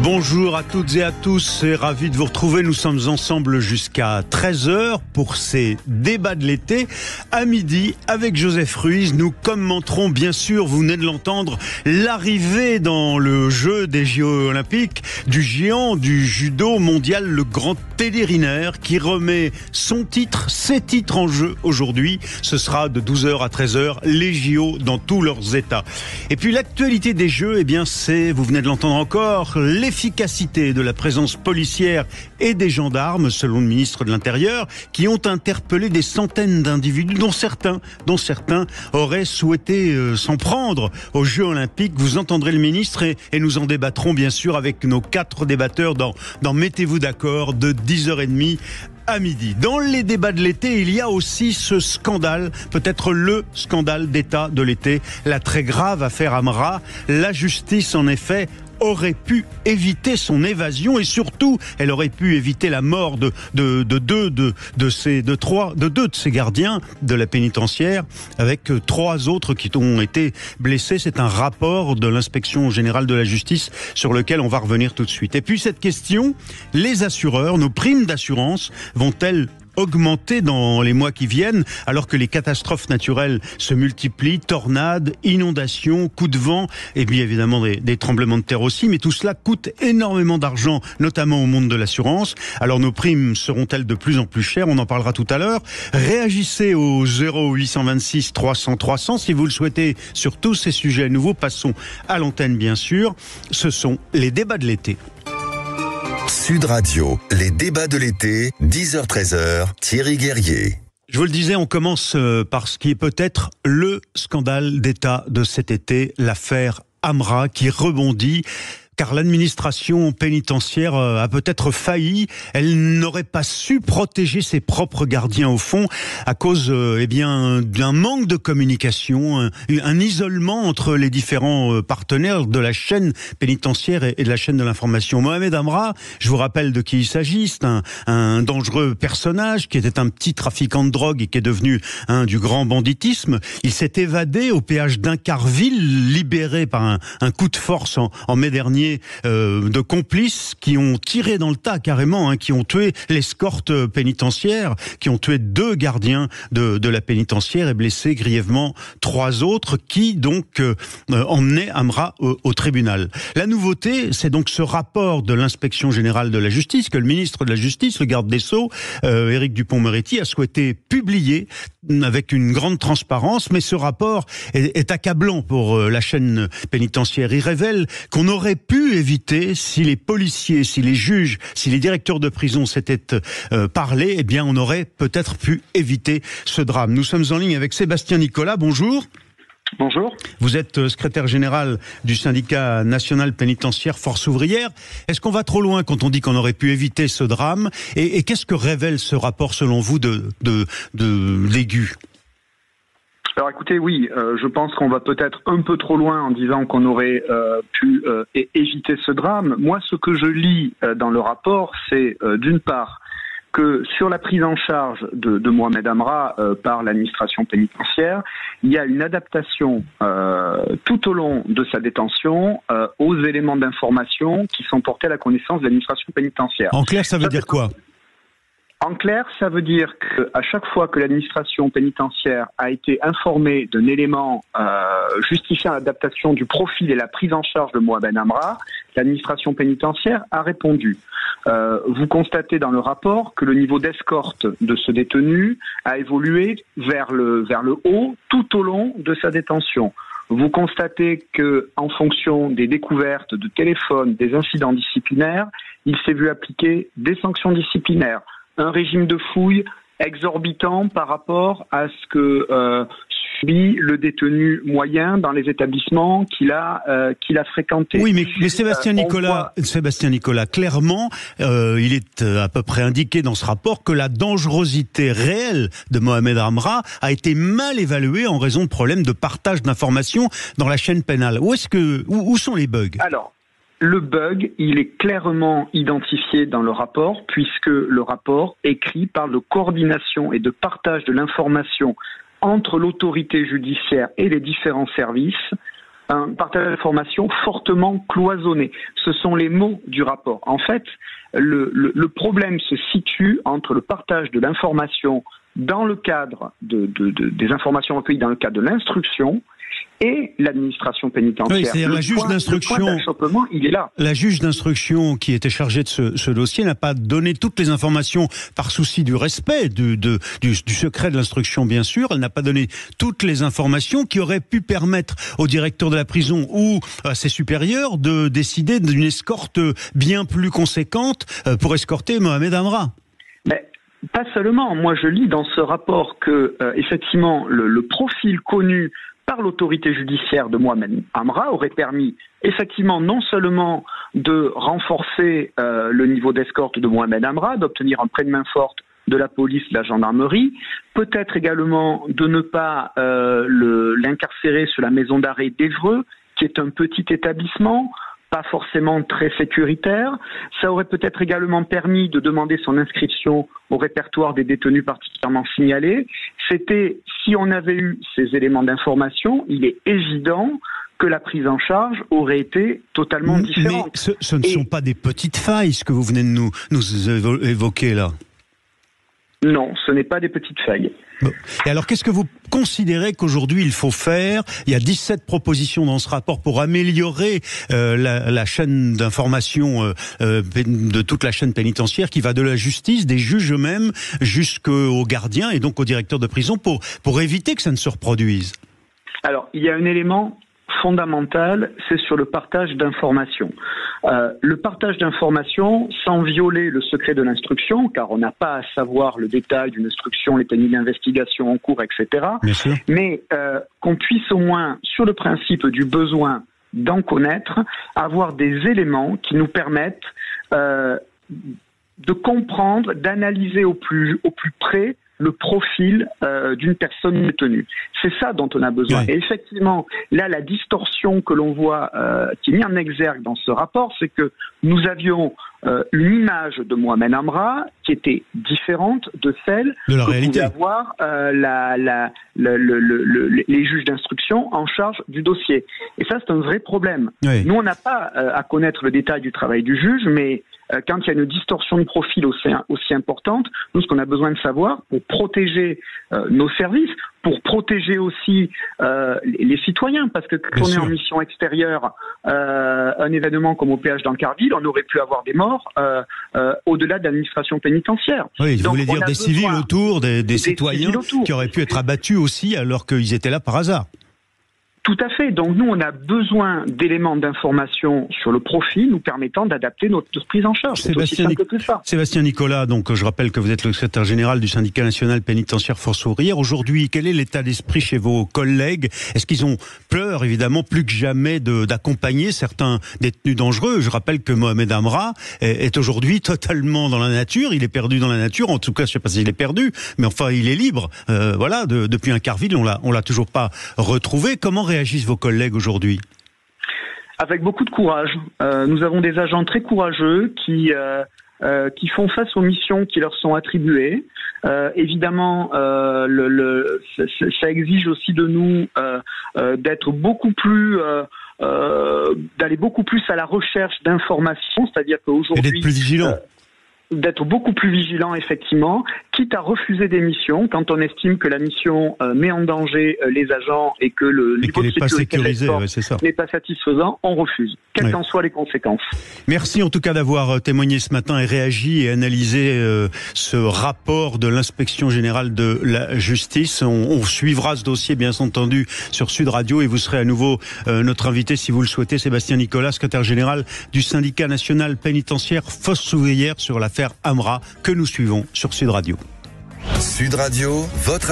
Bonjour à toutes et à tous, et ravi de vous retrouver. Nous sommes ensemble jusqu'à 13h pour ces débats de l'été. À midi, avec Joseph Ruiz, nous commenterons bien sûr, vous venez de l'entendre, l'arrivée dans le jeu des JO Olympiques du géant du judo mondial, le grand Teddy Riner, qui remet ses titres en jeu aujourd'hui. Ce sera de 12h à 13h, les JO dans tous leurs états. Et puis l'actualité des Jeux, eh bien c'est, vous venez de l'entendre encore, l'efficacité de la présence policière et des gendarmes, selon le ministre de l'Intérieur, qui ont interpellé des centaines d'individus, dont certains auraient souhaité s'en prendre aux Jeux Olympiques. Vous entendrez le ministre et nous en débattrons bien sûr avec nos 4 débatteurs dans Mettez-vous d'accord de 10h30 à midi. Dans les débats de l'été, il y a aussi ce scandale, peut-être le scandale d'État de l'été, la très grave affaire Amra. La justice, en effet, aurait pu éviter son évasion et surtout, elle aurait pu éviter la mort de deux de ses gardiens de la pénitentiaire, avec 3 autres qui ont été blessés. C'est un rapport de l'inspection générale de la justice sur lequel on va revenir tout de suite. Et puis cette question, les assureurs, nos primes d'assurance vont-elles augmenter dans les mois qui viennent, alors que les catastrophes naturelles se multiplient, tornades, inondations, coups de vent, et bien évidemment des tremblements de terre aussi, mais tout cela coûte énormément d'argent, notamment au monde de l'assurance. Alors nos primes seront-elles de plus en plus chères? On en parlera tout à l'heure. Réagissez au 0826 300 300 si vous le souhaitez sur tous ces sujets. Nous vous passons à l'antenne bien sûr. Ce sont les débats de l'été. Sud Radio, les débats de l'été, 10h-13h, Thierry Guerrier. Je vous le disais, on commence par ce qui est peut-être le scandale d'État de cet été, l'affaire Amra qui rebondit. Car l'administration pénitentiaire a peut-être failli. Elle n'aurait pas su protéger ses propres gardiens au fond à cause d'un manque de communication, un isolement entre les différents partenaires de la chaîne pénitentiaire et de la chaîne de l'information. Mohamed Amra, je vous rappelle de qui il s'agit, c'est un dangereux personnage qui était un petit trafiquant de drogue et qui est devenu du grand banditisme. Il s'est évadé au péage d'Incarville, libéré par un coup de force en mai dernier de complices qui ont tiré dans le tas carrément, qui ont tué l'escorte pénitentiaire, qui ont tué 2 gardiens de la pénitentiaire et blessé grièvement 3 autres qui donc emmenaient Amra au tribunal. La nouveauté, c'est donc ce rapport de l'inspection générale de la justice que le ministre de la Justice, le garde des Sceaux, Éric Dupond-Moretti, a souhaité publier avec une grande transparence, mais ce rapport est accablant pour la chaîne pénitentiaire. Il révèle qu'on aurait pu éviter, si les policiers, si les juges, si les directeurs de prison s'étaient parlé, eh bien on aurait peut-être pu éviter ce drame. Nous sommes en ligne avec Sébastien Nicolas, bonjour. Bonjour. Vous êtes secrétaire général du syndicat national pénitentiaire Force ouvrière. Est-ce qu'on va trop loin quand on dit qu'on aurait pu éviter ce drame? Et qu'est-ce que révèle ce rapport selon vous d'aigu? Alors écoutez, oui, je pense qu'on va peut-être un peu trop loin en disant qu'on aurait pu éviter ce drame. Moi, ce que je lis dans le rapport, c'est d'une part que sur la prise en charge de Mohamed Amra par l'administration pénitentiaire, il y a une adaptation tout au long de sa détention aux éléments d'information qui sont portés à la connaissance de l'administration pénitentiaire. En clair, ça veut dire quoi ? En clair, ça veut dire qu'à chaque fois que l'administration pénitentiaire a été informée d'un élément justifiant l'adaptation du profil et la prise en charge de Mohamed Amra, l'administration pénitentiaire a répondu. Vous constatez dans le rapport que le niveau d'escorte de ce détenu a évolué vers le haut tout au long de sa détention. Vous constatez que, en fonction des découvertes de téléphones, des incidents disciplinaires, il s'est vu appliquer des sanctions disciplinaires. Un régime de fouille exorbitant par rapport à ce que subit le détenu moyen dans les établissements qu'il a fréquentés. Oui, mais Sébastien Nicolas, clairement, il est à peu près indiqué dans ce rapport que la dangerosité réelle de Mohamed Amra a été mal évaluée en raison de problèmes de partage d'informations dans la chaîne pénale. Où sont les bugs ? Alors, le bug, il est clairement identifié dans le rapport, puisque le rapport écrit parle de coordination et de partage de l'information entre l'autorité judiciaire et les différents services un partage d'informations fortement cloisonné. Ce sont les mots du rapport. En fait, le problème se situe entre le partage de l'information dans le cadre des informations recueillies dans le cadre de l'instruction et l'administration pénitentiaire. Oui, c'est-à-dire la juge d'instruction. Le point d'achoppement, il est là. La juge d'instruction qui était chargée de ce dossier n'a pas donné toutes les informations par souci du respect du secret de l'instruction, bien sûr. Elle n'a pas donné toutes les informations qui auraient pu permettre au directeur de la prison ou à ses supérieurs de décider d'une escorte bien plus conséquente pour escorter Mohamed Amra. Mais pas seulement. Moi, je lis dans ce rapport que, effectivement, le profil connu par l'autorité judiciaire de Mohamed Amra aurait permis, effectivement, non seulement de renforcer le niveau d'escorte de Mohamed Amra, d'obtenir un prêt de main forte de la police, de la gendarmerie, peut-être également de ne pas l'incarcérer sur la maison d'arrêt d'Évreux, qui est un petit établissement, pas forcément très sécuritaire. Ça aurait peut-être également permis de demander son inscription au répertoire des détenus particulièrement signalés. Si on avait eu ces éléments d'information, il est évident que la prise en charge aurait été totalement différente. Mais ce ne sont pas des petites failles, ce que vous venez de nous évoquer là. Non, ce n'est pas des petites failles. Bon. Et alors, qu'est-ce que vous considérez qu'aujourd'hui il faut faire ? Il y a 17 propositions dans ce rapport pour améliorer la chaîne d'information de toute la chaîne pénitentiaire qui va de la justice, des juges eux-mêmes, jusqu'aux gardiens et donc aux directeurs de prison pour éviter que ça ne se reproduise. Alors, il y a un élément fondamental, c'est sur le partage d'informations. Le partage d'informations sans violer le secret de l'instruction, car on n'a pas à savoir le détail d'une instruction, les techniques d'investigation en cours, etc. Mais qu'on puisse au moins, sur le principe du besoin d'en connaître, avoir des éléments qui nous permettent de comprendre, d'analyser au plus près le profil d'une personne détenue. C'est ça dont on a besoin. Oui. Et effectivement, là, la distorsion que l'on voit, qui est mise en exergue dans ce rapport, c'est que nous avions une image de Mohamed Amra qui était différente de celle de la que réalité. pouvaient avoir les juges d'instruction en charge du dossier. Et ça, c'est un vrai problème. Oui. Nous, on n'a pas à connaître le détail du travail du juge, mais quand il y a une distorsion de profil aussi importante, nous, ce qu'on a besoin de savoir pour protéger nos services, pour protéger aussi les citoyens, parce que quand on est en mission extérieure, un événement comme au péage d'Ancarville, on aurait pu avoir des morts au-delà de l'administration pénitentiaire. Oui, vous voulez dire des civils autour, des citoyens qui auraient pu être abattus aussi alors qu'ils étaient là par hasard. Tout à fait. Donc nous, on a besoin d'éléments d'information sur le profil nous permettant d'adapter notre prise en charge. Sébastien Nicolas, donc je rappelle que vous êtes le secrétaire général du syndicat national pénitentiaire Force ouvrière. Aujourd'hui, quel est l'état d'esprit chez vos collègues ? Est-ce qu'ils ont peur, évidemment, plus que jamais d'accompagner certains détenus dangereux ? Je rappelle que Mohamed Amra est aujourd'hui totalement dans la nature. Il est perdu dans la nature. En tout cas, je ne sais pas s'il est perdu, mais enfin, il est libre. Voilà, depuis Incarville, on l'a toujours pas retrouvé. Comment réagissent vos collègues aujourd'hui ? Avec beaucoup de courage. Nous avons des agents très courageux qui font face aux missions qui leur sont attribuées. Évidemment, ça exige aussi de nous d'être beaucoup plus d'aller beaucoup plus à la recherche d'informations, c'est-à-dire qu'aujourd'hui et d'être plus vigilant. D'être beaucoup plus vigilant, effectivement, quitte à refuser des missions quand on estime que la mission met en danger les agents et que le niveau de sécurité n'est pas satisfaisant, on refuse, quelles qu'en soient les conséquences. Merci en tout cas d'avoir témoigné ce matin et réagi et analysé ce rapport de l'inspection générale de la justice. On suivra ce dossier, bien entendu, sur Sud Radio et vous serez à nouveau notre invité, si vous le souhaitez, Sébastien Nicolas, secrétaire général du syndicat national pénitentiaire Force ouvrière, sur l'affaire Amra que nous suivons sur Sud Radio. Sud Radio, votre